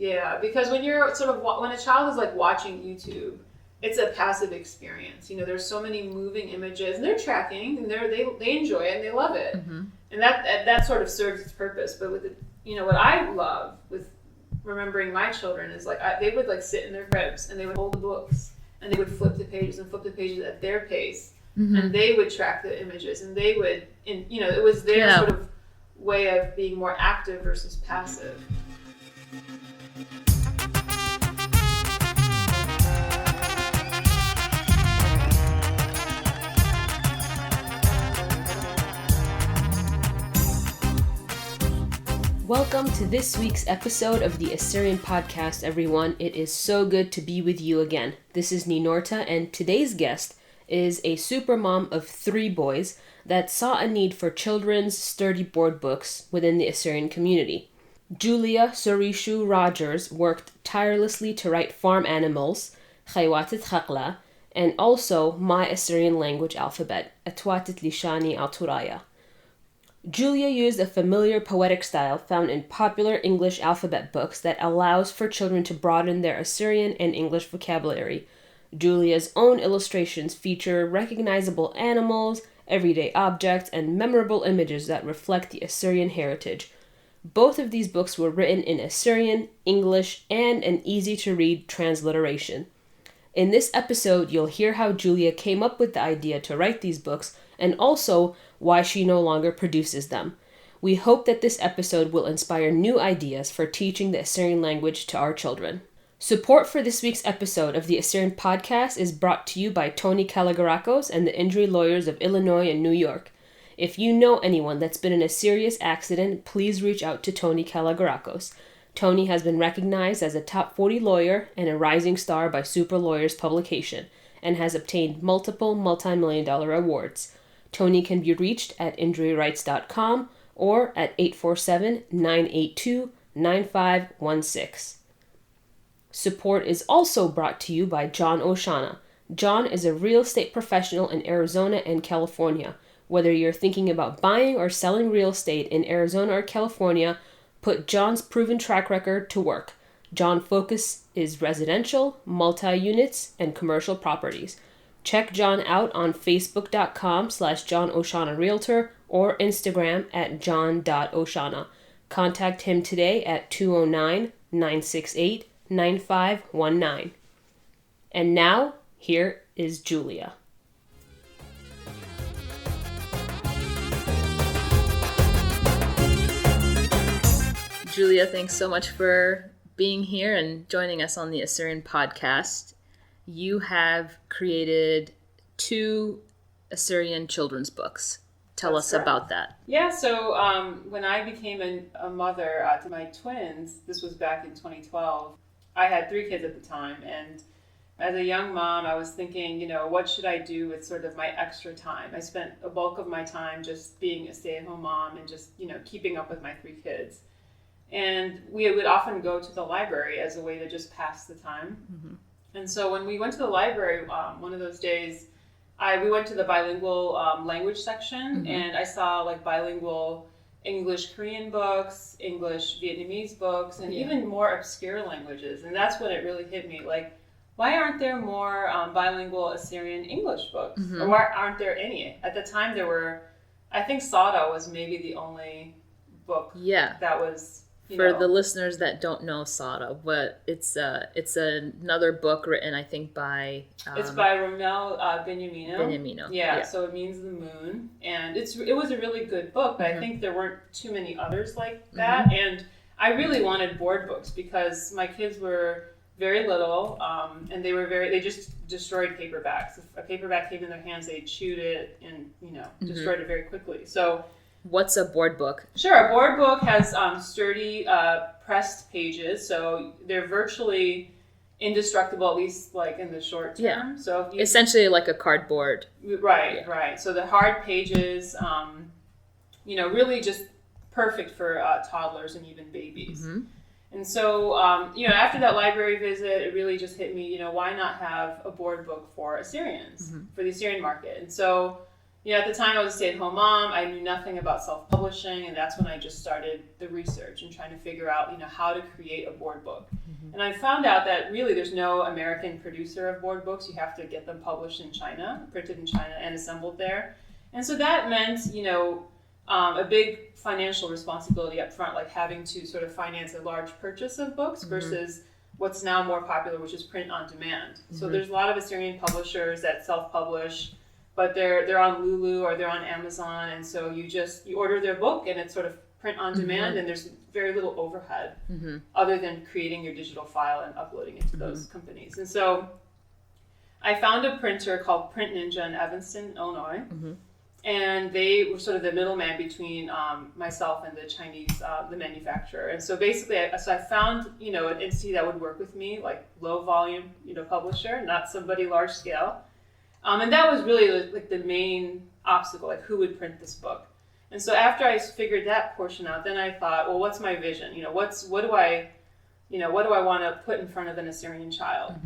Yeah, because when you're when a child is like watching YouTube, it's a passive experience. There's so many moving images, and they're tracking, and they enjoy it, and they love it, and that sort of serves its purpose. But with what I love with remembering my children is they would like sit in their cribs, and they would hold the books, and they would flip the pages at their pace, and they would track the images, and they would, it was their sort of way of being more active versus passive. Welcome to this week's episode of the Assyrian Podcast, everyone. It is so good to be with you again. This is Ninorta, and today's guest is a supermom of 3 boys that saw a need for children's sturdy board books within the Assyrian community. Julia Sorisho Rodgers worked tirelessly to write Farm Animals, Khaywatit Khakla, and also My Assyrian Language Alphabet, Atwatit Lishani Al-Turaya. Julia used a familiar poetic style found in popular English alphabet books that allows for children to broaden their Assyrian and English vocabulary. Julia's own illustrations feature recognizable animals, everyday objects, and memorable images that reflect the Assyrian heritage. Both of these books were written in Assyrian, English, and an easy-to-read transliteration. In this episode, you'll hear how Julia came up with the idea to write these books, and also why she no longer produces them. We hope that this episode will inspire new ideas for teaching the Assyrian language to our children. Support for this week's episode of the Assyrian Podcast is brought to you by Tony Kalagarakos and the injury lawyers of Illinois and New York. If you know anyone that's been in a serious accident, please reach out to Tony Kalagarakos. Tony has been recognized as a top 40 lawyer and a rising star by Super Lawyers publication, and has obtained multiple multi-million-dollar awards. Tony can be reached at injuryrights.com or at 847-982-9516. Support is also brought to you by John Oshana. John is a real estate professional in Arizona and California. Whether you're thinking about buying or selling real estate in Arizona or California, put John's proven track record to work. John's focus is residential, multi-units, and commercial properties. Check John out on Facebook.com/John Oshana Realtor or Instagram at john.oshana. Contact him today at 209-968-9519. And now, here is Julia. Julia, thanks so much for being here and joining us on the Assyrian Podcast. You have created 2 Assyrian children's books. Tell us about that. Yeah, so when I became a mother to my twins, this was back in 2012, I had 3 kids at the time, and as a young mom, I was thinking, what should I do with sort of my extra time? I spent a bulk of my time just being a stay-at-home mom and just, keeping up with my 3 kids. And we would often go to the library as a way to just pass the time. Mm-hmm. And so when we went to the library one of those days, we went to the bilingual language section, and I saw like bilingual English-Korean books, English-Vietnamese books, and even more obscure languages. And that's when it really hit me, like, why aren't there more bilingual Assyrian English books? Or why aren't there any? At the time there were, I think Sada was maybe the only book that was... For the listeners that don't know Sada, but it's another book written, I think, by... it's by Rommel Benyamino. Benyamino. Yeah, so it means the moon. And it was a really good book, but I think there weren't too many others like that. And I really wanted board books because my kids were very little, and they just destroyed paperbacks. If a paperback came in their hands, they chewed it and, destroyed it very quickly. So... What's a board book? Sure, a board book has sturdy pressed pages, so they're virtually indestructible, at least like in the short term. Yeah. So if essentially like a cardboard. Right. So the hard pages, really just perfect for toddlers and even babies. Mm-hmm. And so, after that library visit, it really just hit me, why not have a board book for Assyrians, for the Assyrian market? And so, at the time I was a stay-at-home mom. I knew nothing about self-publishing, and that's when I just started the research and trying to figure out, how to create a board book. And I found out that really there's no American producer of board books. You have to get them published in China, printed in China, and assembled there. And so that meant, a big financial responsibility up front, like having to sort of finance a large purchase of books versus what's now more popular, which is print on demand. So there's a lot of Assyrian publishers that self-publish, but they're on Lulu or they're on Amazon, and so you order their book and it's sort of print on demand, and there's very little overhead other than creating your digital file and uploading it to those companies. And so I found a printer called Print Ninja in Evanston, Illinois. And they were sort of the middleman between myself and the Chinese, the manufacturer. And so basically, I found, an entity that would work with me, like low volume, publisher, not somebody large scale. And that was really like the main obstacle, like who would print this book. And so after I figured that portion out, then I thought, well, what's my vision? What do I want to put in front of an Assyrian child?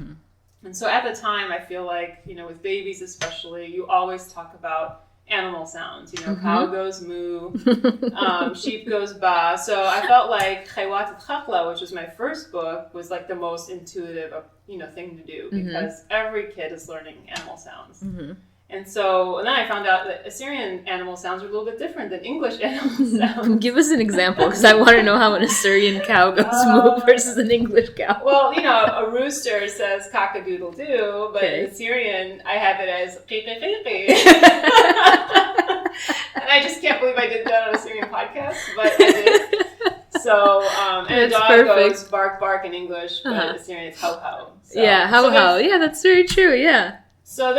And so at the time, I feel like, with babies especially, you always talk about animal sounds, cow goes moo, sheep goes ba. So I felt like Khaywatat Khakla, which was my first book, was like the most intuitive, thing to do because every kid is learning animal sounds. And then I found out that Assyrian animal sounds are a little bit different than English animal sounds. Give us an example, because I want to know how an Assyrian cow goes moo versus an English cow. Well, a rooster says cock-a-doodle-doo, but in Assyrian, I have it as qi-qi-qi-qi. And I just can't believe I did that on a Assyrian podcast, but I did. So, and a dog goes bark, bark in English, but Assyrian it's ho-ho. So, ho-ho. Yeah, that's very true, yeah. So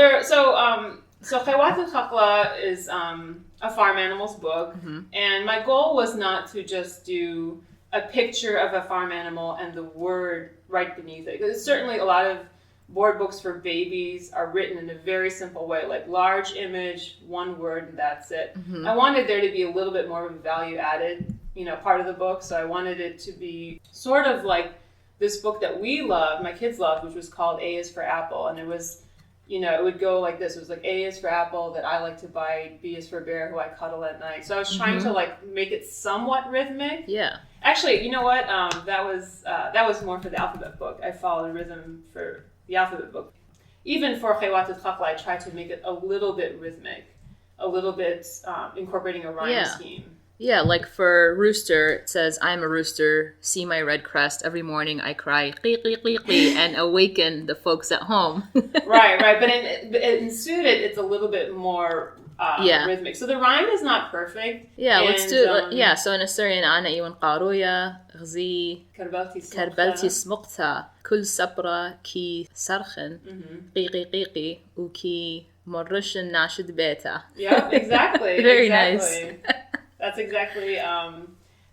Khaywatat Khakla is a farm animals book, and my goal was not to just do a picture of a farm animal and the word right beneath it. Because certainly a lot of board books for babies are written in a very simple way, like large image, one word, and that's it. I wanted there to be a little bit more of a value added, part of the book. So I wanted it to be sort of like this book that we loved, my kids loved, which was called A is for Apple, and it was. It would go like this. It was like A is for apple, that I like to bite. B is for bear, who I cuddle at night. So I was trying to make it somewhat rhythmic. Yeah. Actually, you know what? That was more for the alphabet book. I followed a rhythm for the alphabet book. Even for Khaywatat Khakla, I tried to make it a little bit rhythmic, a little bit incorporating a rhyme scheme. Yeah, like for rooster, it says, I'm a rooster, see my red crest. Every morning I cry, and awaken the folks at home. Right. But in suited, it's a little bit more rhythmic. So the rhyme is not perfect. Yeah, let's do it. So in Assyrian, Ana iwan qaruya, غزي, كربلتي سمقتها, كل سبرة كي سرخن, قيقي, وكي مرشن ناشد بيتا. Yeah, exactly. Very nice. That's exactly,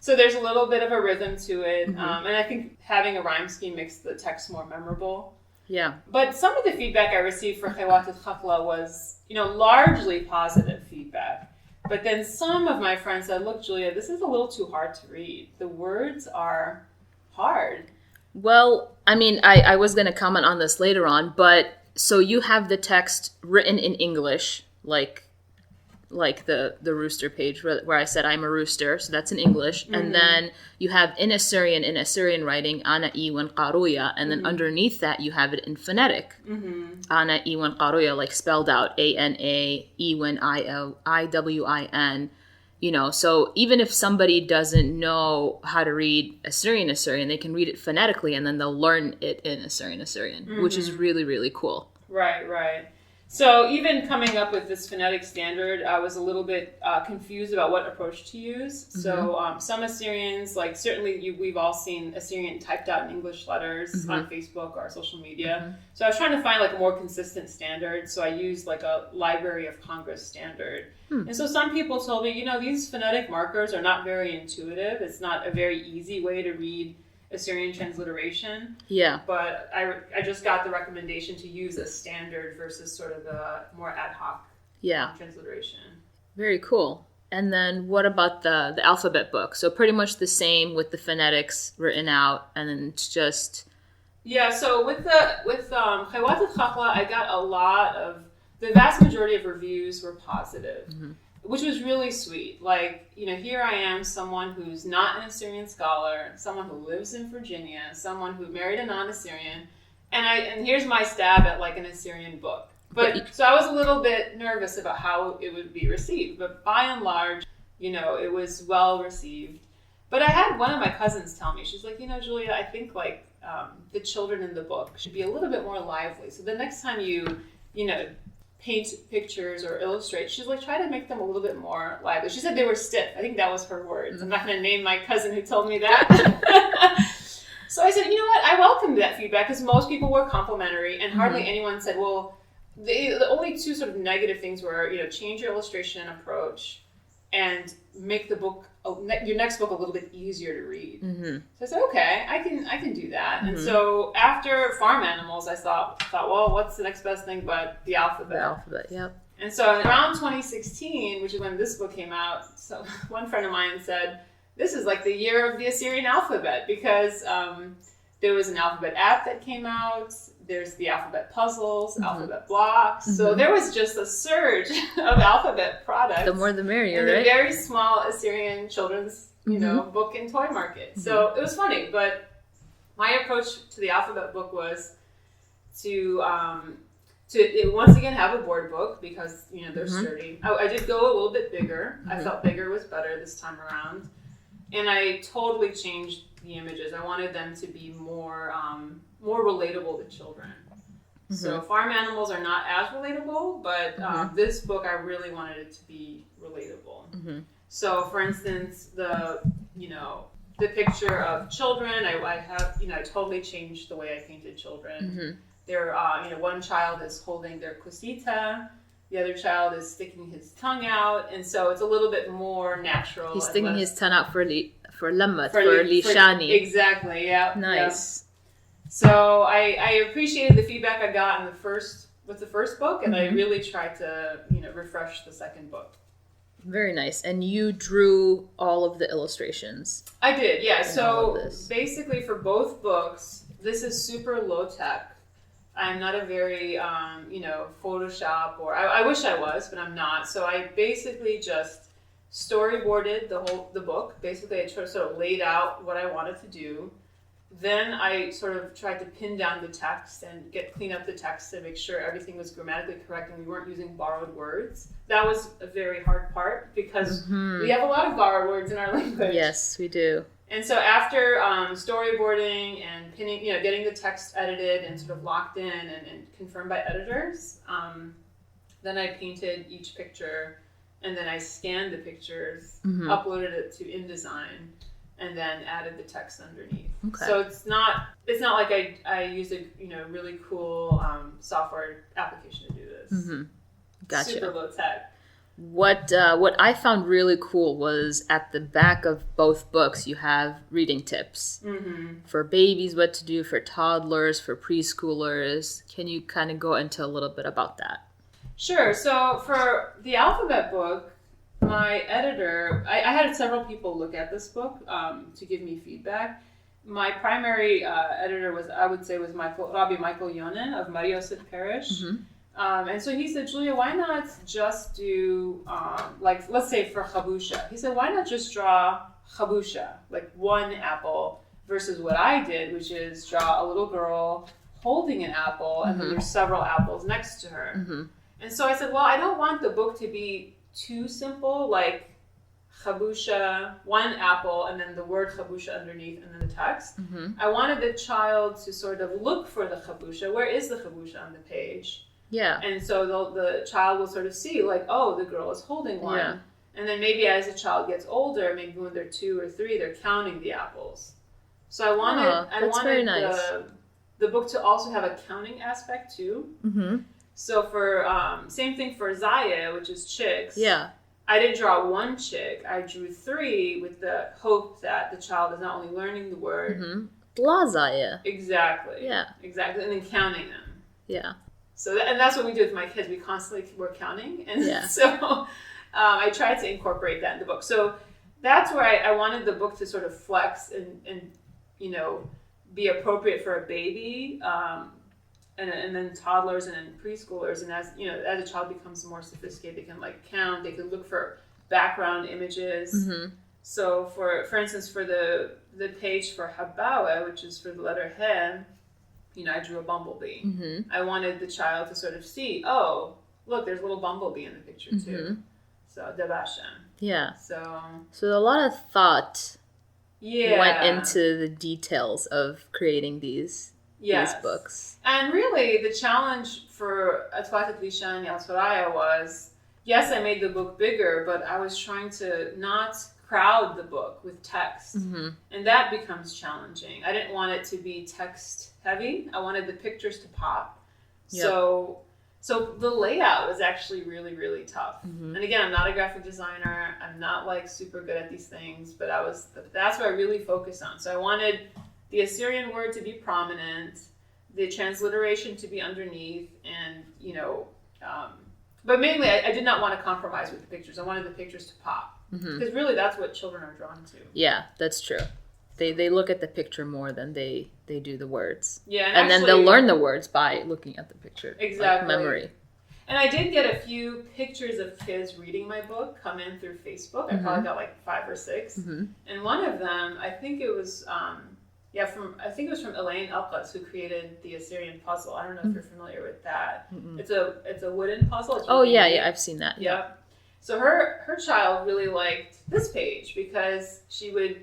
so there's a little bit of a rhythm to it, and I think having a rhyme scheme makes the text more memorable. Yeah. But some of the feedback I received for Khaywatat Khakla was, largely positive feedback. But then some of my friends said, look, Julia, this is a little too hard to read. The words are hard. Well, I mean, I was going to comment on this later on, but so you have the text written in English, like the rooster page where I said I'm a rooster, so that's in English, and then you have in Assyrian writing Ana iwan qaruya, and then underneath that you have it in phonetic Ana iwan qaruya, like spelled out ANA iwan IWIN. So even if somebody doesn't know how to read Assyrian, they can read it phonetically, and then they'll learn it in Assyrian, which is really, really cool. Right. So even coming up with this phonetic standard, I was a little bit confused about what approach to use. So some Assyrians, like certainly we've all seen Assyrian typed out in English letters on Facebook or social media. So I was trying to find like a more consistent standard. So I used like a Library of Congress standard. And so some people told me, these phonetic markers are not very intuitive. It's not a very easy way to read Assyrian transliteration. Yeah. But I just got the recommendation to use a standard versus sort of a more ad hoc transliteration. Very cool. And then what about the alphabet book? So pretty much the same with the phonetics written out, and then it's just... Yeah, so with Khaywatat Khakla, I got a lot of the vast majority of reviews were positive, which was really sweet. Like, here I am, someone who's not an Assyrian scholar, someone who lives in Virginia, someone who married a non-Assyrian, and here's my stab at like an Assyrian book. But so I was a little bit nervous about how it would be received, but by and large, it was well received. But I had one of my cousins tell me, she's like, Julia, I think like the children in the book should be a little bit more lively. So the next time you paint pictures or illustrate, she's like, try to make them a little bit more lively. She said they were stiff. I think that was her words. I'm not going to name my cousin who told me that. So I said, you know what? I welcomed that feedback because most people were complimentary and hardly anyone said, well, the only two sort of negative things were, change your illustration approach and make the book, your next book, a little bit easier to read. So I said, okay, I can do that. And so after Farm Animals, I thought, well, what's the next best thing but the alphabet? The alphabet, yep. And so around 2016, which is when this book came out, so one friend of mine said, this is like the year of the Assyrian alphabet because there was an alphabet app that came out. There's the alphabet puzzles, alphabet blocks. So there was just a surge of alphabet products. The more the merrier, right? And a very small Assyrian children's, book and toy market. So it was funny. But my approach to the alphabet book was to once again have a board book because, they're sturdy. I did go a little bit bigger. I felt bigger was better this time around. And I totally changed the images. I wanted them to be more relatable to children. So Farm Animals are not as relatable, but this book I really wanted it to be relatable. So for instance, the picture of children, I totally changed the way I painted children. There, one child is holding their cosita. The other child is sticking his tongue out, and so it's a little bit more natural. He's sticking his tongue out for Lammat, for Lishani. Exactly, yeah. Nice. Yeah. So I appreciated the feedback I got with the first book, and I really tried to, refresh the second book. Very nice. And you drew all of the illustrations. I did, yeah. So basically for both books, this is super low tech. I'm not a very, Photoshop I wish I was, but I'm not. So I basically just storyboarded the book. Basically, I sort of laid out what I wanted to do. Then I sort of tried to pin down the text and clean up the text to make sure everything was grammatically correct and we weren't using borrowed words. That was a very hard part because we have a lot of borrowed words in our language. Yes, we do. And so after storyboarding and pinning, getting the text edited and sort of locked in and confirmed by editors, then I painted each picture, and then I scanned the pictures, uploaded it to InDesign, and then added the text underneath. Okay. So it's not like I used a really cool software application to do this. Gotcha. Super low tech. What I found really cool was at the back of both books you have reading tips for babies, what to do, for toddlers, for preschoolers. Can you kind of go into a little bit about that? Sure. So for the alphabet book, my editor, I had several people look at this book to give me feedback. My primary editor was Rabbi Michael Yonen of Mar Yosef Parish. And so he said, Julia, why not just do, let's say for chabusha. He said, why not just draw chabusha, like one apple, versus what I did, which is draw a little girl holding an apple, and then there's several apples next to her. And so I said, well, I don't want the book to be too simple, like chabusha, one apple, and then the word chabusha underneath, and then the text. I wanted the child to sort of look for the chabusha. Where is the chabusha on the page? Yeah. And so the child will sort of see, like, oh, the girl is holding one. Yeah. And then maybe as the child gets older, maybe when they're 2 or 3, they're counting the apples. So I wanted the book to also have a counting aspect too. So for same thing for Zaya, which is chicks. Yeah. I didn't draw one chick. I drew 3 with the hope that the child is not only learning the word. Zaya. Exactly. Yeah. Exactly. And then counting them. Yeah. So and that's what we do with my kids. We constantly were counting. And so I tried to incorporate that in the book. So that's where I wanted the book to sort of flex and be appropriate for a baby. and then toddlers and then preschoolers. And as you know, as a child becomes more sophisticated, they can like count. They can look for background images. Mm-hmm. So for instance, for the page for Habawe, which is for the letter He, I drew a bumblebee. Mm-hmm. I wanted the child to sort of see, oh, look, there's a little bumblebee in the picture too. Mm-hmm. So Devashem. Yeah. So a lot of thought yeah. went into the details of creating these books. And really, the challenge for Atwatat Lishan Al Soraya was, yes, I made the book bigger, but I was trying to not crowd the book with text. Mm-hmm. And that becomes challenging. I didn't want it to be text heavy. I wanted the pictures to pop. Yep. So the layout was actually really, really tough. Mm-hmm. And again, I'm not a graphic designer. I'm not like super good at these things, but that's what I really focused on. So I wanted the Assyrian word to be prominent, the transliteration to be underneath, and but mainly I did not want to compromise with the pictures. I wanted the pictures to pop because really that's what children are drawn to. Yeah, that's true. They look at the picture more than they do the words. Yeah, and then they'll learn the words by looking at the picture. Exactly. Like memory. And I did get a few pictures of kids reading my book come in through Facebook. I probably got like 5 or 6. Mm-hmm. And one of them, I think it was from Elaine Elkas, who created the Assyrian puzzle. I don't know if you're familiar with that. Mm-mm. It's a wooden puzzle. It's Oh really yeah, neat. I've seen that. Yep. So her child really liked this page because she would,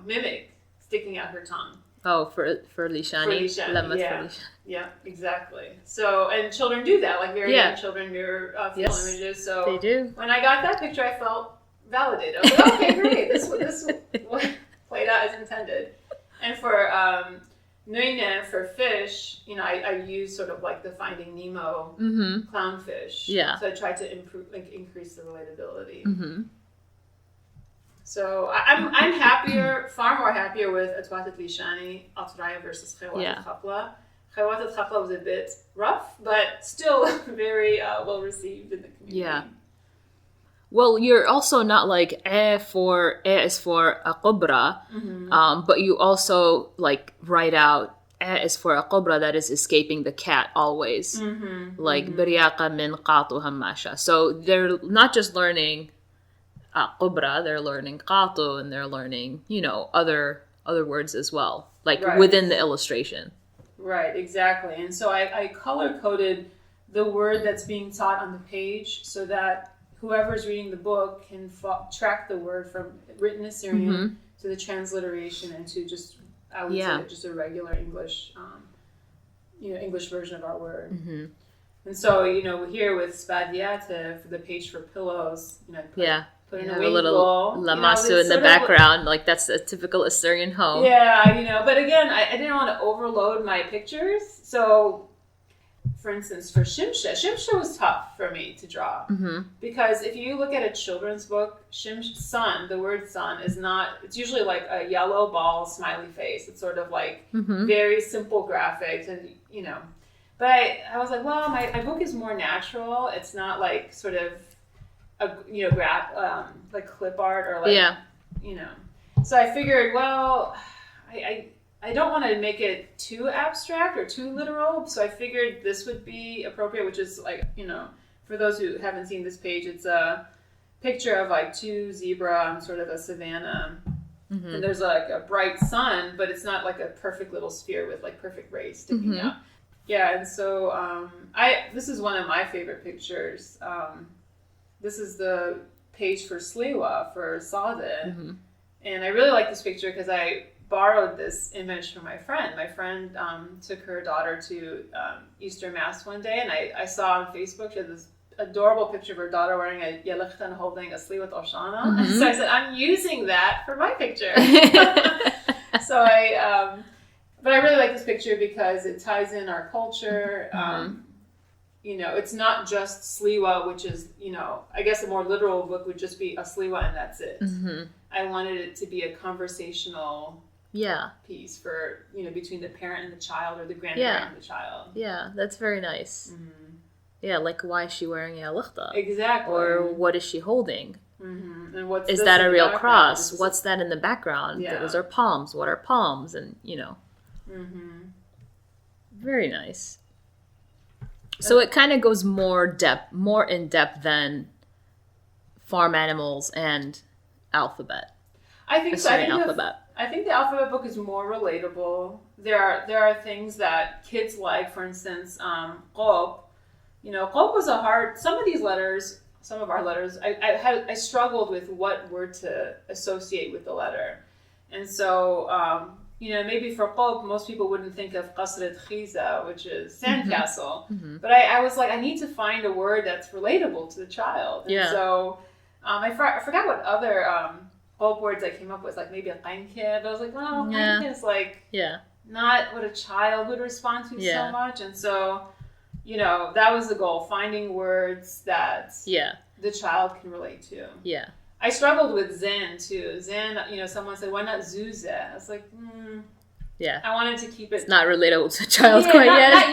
mimic sticking out her tongue. Oh, for Lishani. For Lishani, Lemma yeah. for Lishani. Yeah, exactly. So, and children do that, like very young children mirror full Yes, images. So they do. when I got that picture, I felt validated. I was like, okay, great. This played out as intended. And for Nuine, for fish, I used sort of like the Finding Nemo clownfish. Yeah. So I tried to increase the relatability. Mm-hmm. So I'm happier, far more happier with Atwatat Lishani, Atraya versus Khawatat Khapla. Khawatat Khapla was a bit rough, but still very well received in the community. Yeah. Well, you're also not like is for a qubra, but you also like write out is for a qubra that is escaping the cat always, like biryaqa min qatu hammasha. So they're not just learning qubra, they're learning qatu, and they're learning other words as well, like within the illustration. Right, exactly. And so I color coded the word that's being taught on the page so that whoever's reading the book can track the word from written Assyrian to the transliteration and to just, I would say, just a regular English, English version of our word. Mm-hmm. And so, here with Spadiate, for the page for pillows, put in a little lamasu in the background, like that's a typical Assyrian home. Yeah, but again, I didn't want to overload my pictures. So, for instance, for Shimsha was tough for me to draw. Because if you look at a children's book, sun, the word sun is not, it's usually like a yellow ball smiley face. It's sort of like very simple graphics and, but I was like, well, my book is more natural. It's not like sort of, like clip art or like, So I figured, well, I don't want to make it too abstract or too literal, so I figured this would be appropriate, which is like, for those who haven't seen this page, it's a picture of like 2 zebra on sort of a savanna, and there's like a bright sun, but it's not like a perfect little sphere with like perfect rays sticking out. Yeah, and so this is one of my favorite pictures. This is the page for Sliwa, for Sadeh, and I really like this picture because I borrowed this image from my friend. My friend took her daughter to Easter Mass one day, and I saw on Facebook she had this adorable picture of her daughter wearing a yelichtan holding a sliwat oshana. And so I said, I'm using that for my picture. So but I really like this picture because it ties in our culture. It's not just sliwa, which is, I guess a more literal book would just be a sliwa and that's it. I wanted it to be a conversational piece for, between the parent and the child or the grandparent and the child. Yeah, that's very nice. Yeah, like why is she wearing a lichta? Exactly. Or what is she holding? And what's is that a real cross? What's that in the background? Yeah. Those are palms. What are palms? And, Very nice. So it kind of goes more in depth than farm animals and alphabet. I think so. Assyrian alphabet. I think the alphabet book is more relatable. There are things that kids like, for instance, qop. Qop was a hard. Some of our letters, I struggled with what word to associate with the letter, and so maybe for qop, most people wouldn't think of qasret khiza, which is sandcastle. Mm-hmm. But I was like, I need to find a word that's relatable to the child, and so I forgot what other qop words I came up with, like maybe a qainkib. I was like, oh, qainkib is like not what a child would respond to so much, and so. That was the goal, finding words that the child can relate to. Yeah. I struggled with Zen, too. Zen, someone said, why not Zuze? I was like, I wanted to keep it... It's not relatable to a child quite yet. Not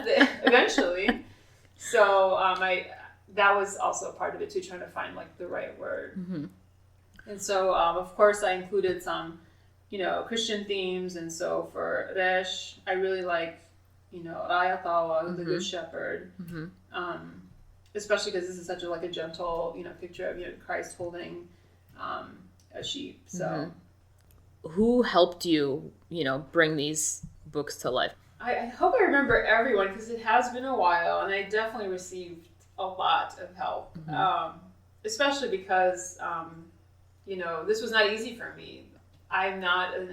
yet, eventually. So that was also a part of it, too, trying to find, the right word. Mm-hmm. And so, of course, I included some, Christian themes. And so for Resh, I really like... Raya Tawa, the Good Shepherd, especially because this is such a gentle, picture of Christ holding a sheep. So, who helped you, bring these books to life? I hope I remember everyone because it has been a while, and I definitely received a lot of help, especially because this was not easy for me. I'm not an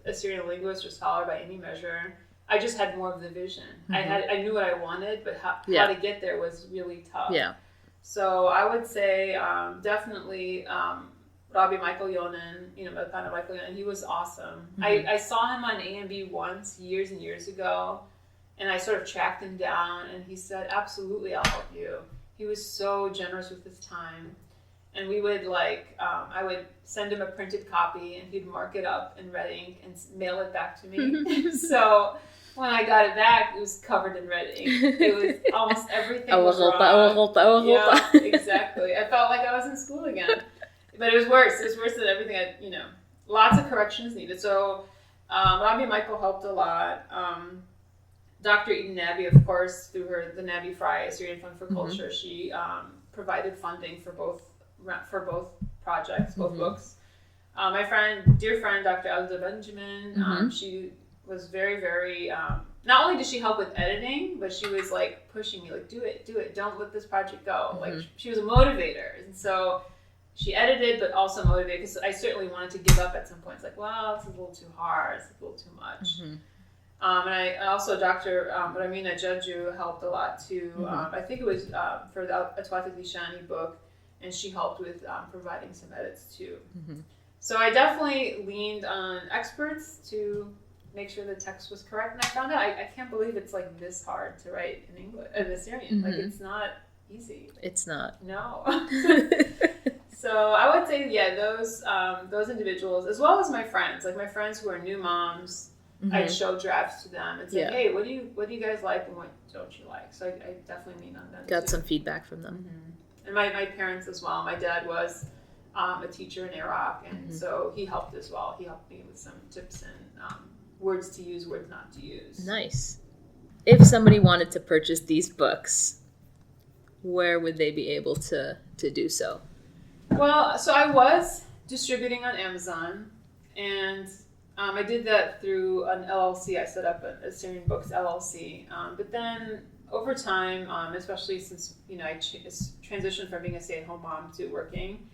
Assyrian linguist or scholar by any measure. I just had more of the vision. I knew what I wanted, but how to get there was really tough. Yeah. So I would say definitely Rabbi Michael Yonan, Melkana Michael Yonan, he was awesome. I saw him on AMB once years and years ago, and I sort of tracked him down, and he said, absolutely, I'll help you. He was so generous with his time. And we would I would send him a printed copy, and he'd mark it up in red ink and mail it back to me. So when I got it back, it was covered in red ink. It was almost everything was wrong. Yeah, exactly. I felt like I was in school again. But it was worse. It was worse than everything lots of corrections needed. So Rabbi Michael helped a lot. Dr. Eden Nabi, of course, through the Nabi Fry Assyrian Fund for Culture, she provided funding for both projects, both books. My dear friend, Dr. Alda Benjamin, she was very, very, not only did she help with editing, but she was pushing me, do it, don't let this project go. She was a motivator. And so she edited, but also motivated, because I certainly wanted to give up at some points. Well, it's a little too hard, it's a little too much. And I also, Dr. Ramina Judju helped a lot too. I think it was for the Atwata Dishani book, and she helped with providing some edits too. So I definitely leaned on experts to make sure the text was correct, and I found out I can't believe it's this hard to write in English, in Assyrian. It's not easy. It's not. No. So I would say, those individuals, as well as my friends, my friends who are new moms. I'd show drafts to them and say, hey, what do you guys like and what don't you like? So I definitely lean on them. Got some feedback from them. And my parents as well. My dad was a teacher in Iraq, and so he helped as well. He helped me with some tips and words to use, words not to use. Nice. If somebody wanted to purchase these books, where would they be able to do so? Well, so I was distributing on Amazon, and I did that through an LLC. I set up an Assyrian Books LLC. But then over time, especially since I transitioned from being a stay-at-home mom to working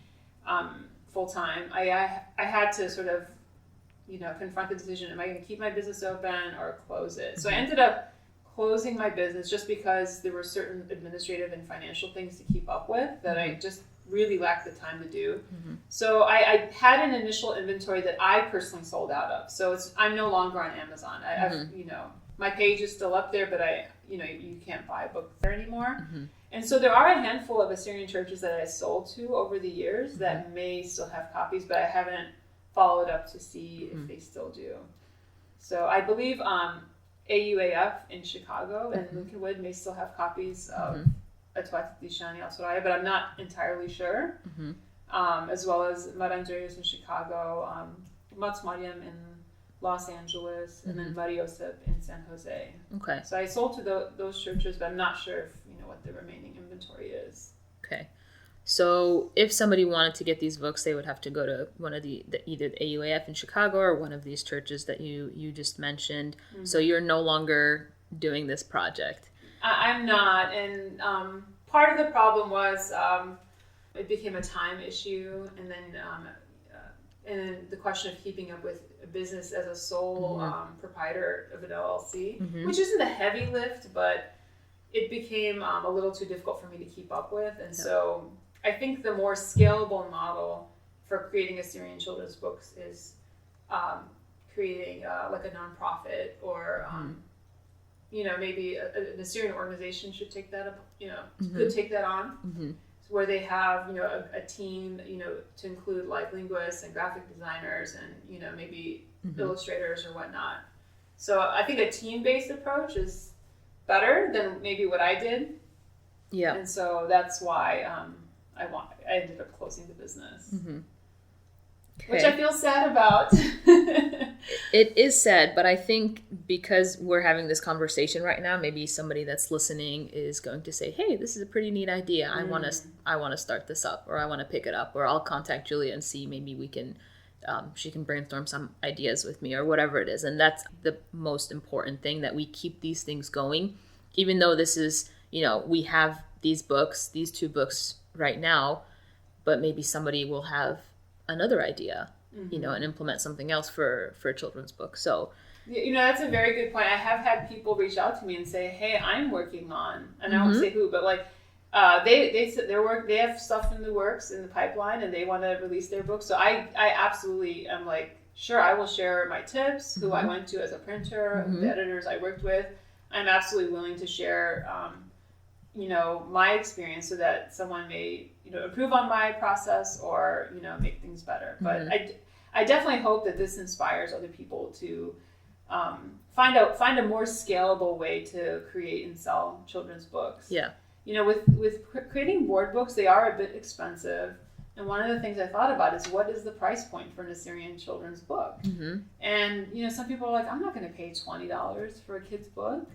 full-time, I had to sort of confront the decision: am I going to keep my business open or close it? So I ended up closing my business just because there were certain administrative and financial things to keep up with that I just really lacked the time to do. So I had an initial inventory that I personally sold out of. So I'm no longer on Amazon. I've my page is still up there, but you can't buy a book there anymore. And so there are a handful of Assyrian churches that I sold to over the years that may still have copies, but I haven't followed up to see if they still do. So I believe AUAF in Chicago and Lincolnwood may still have copies of Atwat Dishani Al Soraya, but I'm not entirely sure. As well as Marandreus in Chicago, Mats Mariam in Los Angeles, and then Mariosep in San Jose. Okay. So I sold to those churches, but I'm not sure if what the remaining inventory is. Okay. So if somebody wanted to get these books, they would have to go to one of either the AUAF in Chicago or one of these churches that you just mentioned. So you're no longer doing this project. I'm not, and part of the problem was it became a time issue, and then the question of keeping up with a business as a sole proprietor of an LLC, which isn't a heavy lift, but it became a little too difficult for me to keep up with. And so I think the more scalable model for creating Assyrian children's books is creating like a nonprofit or, maybe an Assyrian organization should take that up, could take that on. Where they have, a team, to include like linguists and graphic designers and, maybe illustrators or whatnot. So I think a team-based approach is better than maybe what I did. Yeah. And so that's why I ended up closing the business. Okay. Which I feel sad about. It is sad, but I think because we're having this conversation right now, maybe somebody that's listening is going to say, "Hey, this is a pretty neat idea. I want to start this up, or I want to pick it up, or I'll contact Julia and see maybe we can she can brainstorm some ideas with me," or whatever it is. And that's the most important thing, that we keep these things going, even though this is, we have these books, these 2 books right now, but maybe somebody will have another idea, and implement something else for a children's book. So, that's a very good point. I have had people reach out to me and say, "Hey, I'm working on," and I won't say who, but like they have stuff in the works, in the pipeline, and they want to release their book. So I absolutely am like, sure, I will share my tips, who I went to as a printer, the editors I worked with. I'm absolutely willing to share, my experience so that someone may, improve on my process or, make things better. But I definitely hope that this inspires other people to find a more scalable way to create and sell children's books. Yeah. With creating board books, they are a bit expensive. And one of the things I thought about is, what is the price point for an Assyrian children's book? And, some people are like, I'm not going to pay $20 for a kid's book.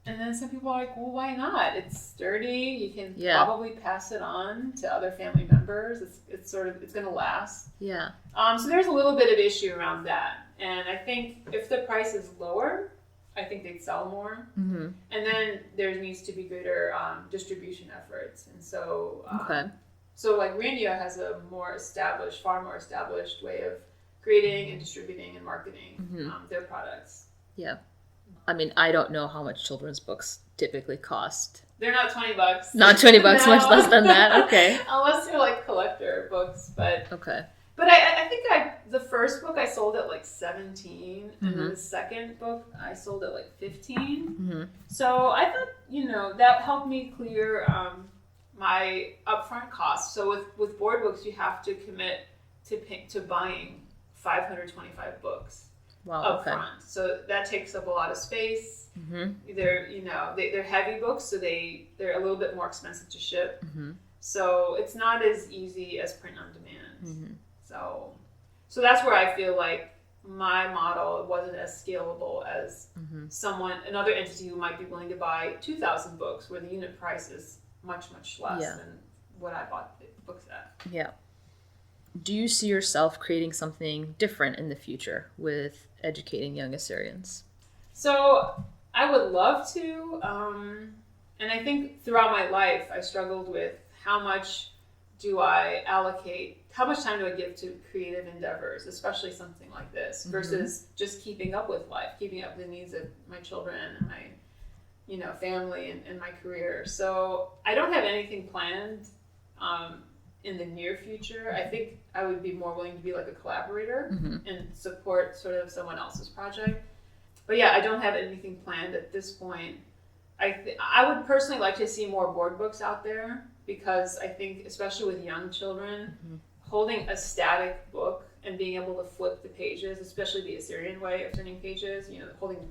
And then some people are like, well, why not? It's sturdy. You can probably pass it on to other family members. It's going to last. Yeah. So there's a little bit of issue around that. And I think if the price is lower, I think they'd sell more. And then there needs to be greater distribution efforts. And so, so like Randia has a far more established way of creating and distributing and marketing their products. Yeah. I mean, I don't know how much children's books typically cost. They're not $20. Not $20, no. Much less than that. Okay. Unless they're like collector books, but okay. But I think the first book I sold at like 17, and then the second book I sold at like 15. So I thought that helped me clear my upfront costs. So with board books, you have to commit to buying 525 books. Wow, up front. So that takes up a lot of space. They're heavy books, so they're a little bit more expensive to ship. So it's not as easy as print on demand. So that's where I feel like my model wasn't as scalable as another entity who might be willing to buy 2,000 books, where the unit price is much, much less than what I bought the books at. Yeah. Do you see yourself creating something different in the future with educating young Assyrians? So I would love to. And I think throughout my life, I struggled with how much time do I give to creative endeavors, especially something like this, versus just keeping up with life, keeping up with the needs of my children and my, family and my career. So I don't have anything planned in the near future. I think I would be more willing to be like a collaborator and support sort of someone else's project. But yeah, I don't have anything planned at this point. I would personally like to see more board books out there, because I think, especially with young children, holding a static book and being able to flip the pages, especially the Assyrian way of turning pages, holding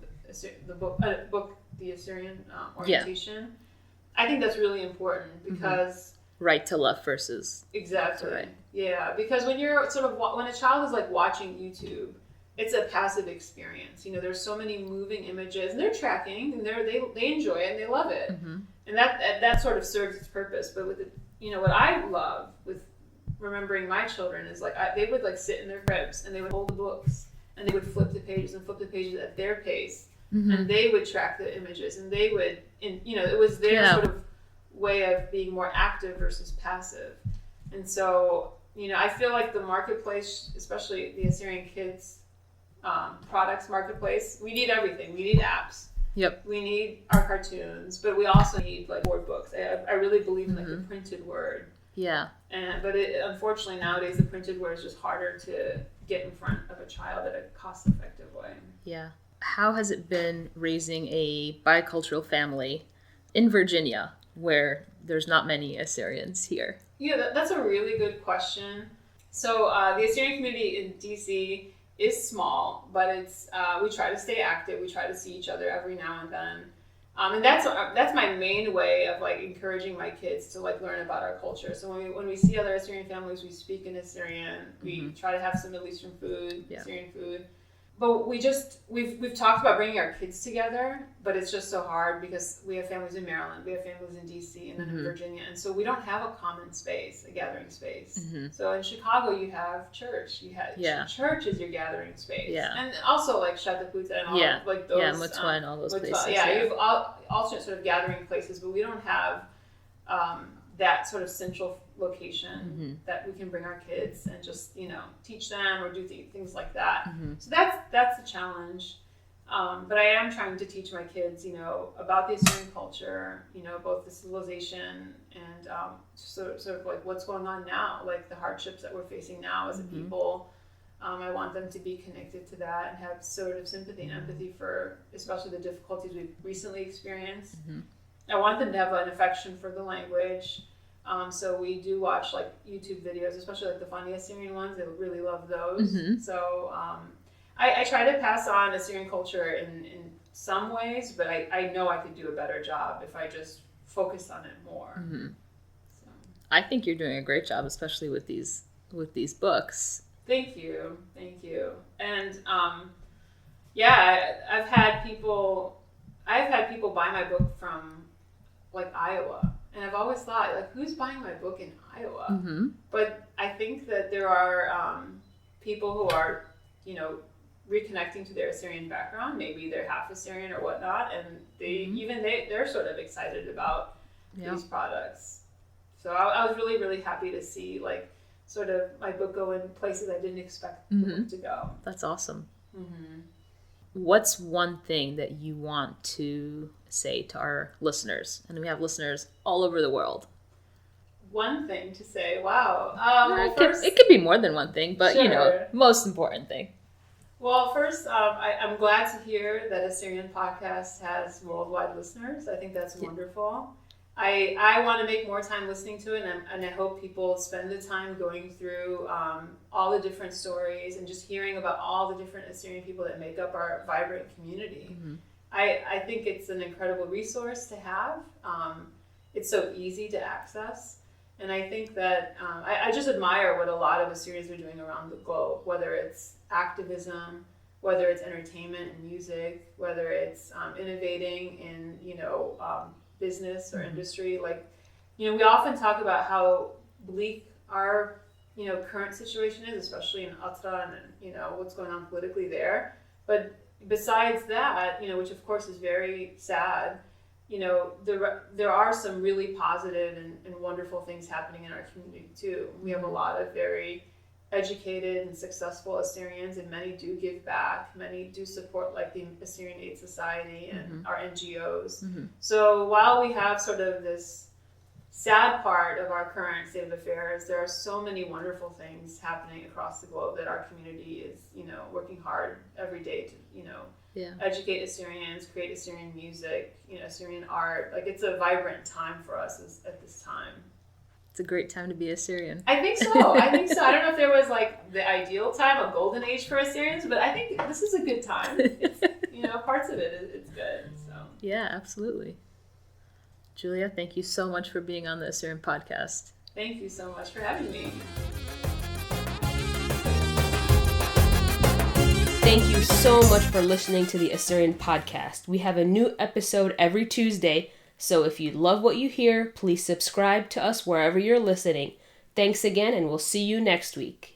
the book, the Assyrian orientation. I think that's really important, because right to left versus exactly right. Yeah, because when you're when a child is like watching YouTube, it's a passive experience. There's so many moving images, and they're tracking, and they enjoy it, and they love it, and that sort of serves its purpose. But with what I love with remembering my children is they would sit in their cribs, and they would hold the books, and they would flip the pages at their pace, and they would track the images, and they would, it was their sort of way of being more active versus passive. And so, I feel like the marketplace, especially the Assyrian Kids products marketplace, we need everything. We need apps. Yep. We need our cartoons, but we also need board books. I really believe in the printed word. Yeah. But unfortunately nowadays the printed word is just harder to get in front of a child at a cost-effective way. Yeah. How has it been raising a bicultural family in Virginia, where there's not many Assyrians here? Yeah, that's a really good question. So the Assyrian community in DC is small, but it's we try to stay active. We try to see each other every now and then, and that's my main way of encouraging my kids to learn about our culture. So when we see other Assyrian families, we speak in Assyrian. We try to have some Middle Eastern food, Assyrian food. But we've talked about bringing our kids together, but it's just so hard because we have families in Maryland, we have families in DC, and then in Virginia, and so we don't have a common space, a gathering space. So in Chicago, you have church. Church is your gathering space, and also Chattapootah and all those, Mutwa and all those places. You have alternate sort of gathering places, but we don't have that sort of central location that we can bring our kids and just teach them or do things like that. So that's the challenge. But I am trying to teach my kids about the Assyrian culture, both the civilization and sort of what's going on now, the hardships that we're facing now as a people. I want them to be connected to that and have sort of sympathy and empathy for especially the difficulties we've recently experienced. I want them to have an affection for the language. So we do watch YouTube videos, especially the funny Assyrian ones. They really love those. So I try to pass on Assyrian culture in some ways, but I know I could do a better job if I just focus on it more. So. I think you're doing a great job, especially with these books. Thank you. And I've had people buy my book from Iowa. And I've always thought, who's buying my book in Iowa? But I think that there are people who are, reconnecting to their Assyrian background. Maybe they're half Assyrian or whatnot, and they're sort of excited about these products. So I was really, really happy to see sort of my book go in places I didn't expect the book to go. That's awesome. What's one thing that you want to say to our listeners? And we have listeners all over the world. One thing to say, wow. It could be more than one thing, but sure. Most important thing. Well, first, I'm glad to hear that Assyrian Podcast has worldwide listeners. I think that's wonderful. I want to make more time listening to it, and I hope people spend the time going through all the different stories and just hearing about all the different Assyrian people that make up our vibrant community. I think it's an incredible resource to have. It's so easy to access. And I think that I just admire what a lot of Assyrians are doing around the globe, whether it's activism, whether it's entertainment and music, whether it's innovating in, business or industry. We often talk about how bleak our, current situation is, especially in Atra and, what's going on politically there. But besides that, which of course is very sad, there are some really positive and wonderful things happening in our community too. We have a lot of very educated and successful Assyrians, and many do give back. Many do support the Assyrian Aid Society and our NGOs. So while we have sort of this sad part of our current state of affairs, there are so many wonderful things happening across the globe that our community is, working hard every day to, educate Assyrians, create Assyrian music, Assyrian art. It's a vibrant time for us at this time. It's a great time to be Assyrian. I think so. I don't know if there was the ideal time, a golden age for Assyrians, but I think this is a good time. It's, parts of it, it's good. So. Yeah, absolutely. Julia, thank you so much for being on the Assyrian Podcast. Thank you so much for having me. Thank you so much for listening to the Assyrian podcast. We have a new episode every Tuesday, so if you love what you hear, please subscribe to us wherever you're listening. Thanks again, and we'll see you next week.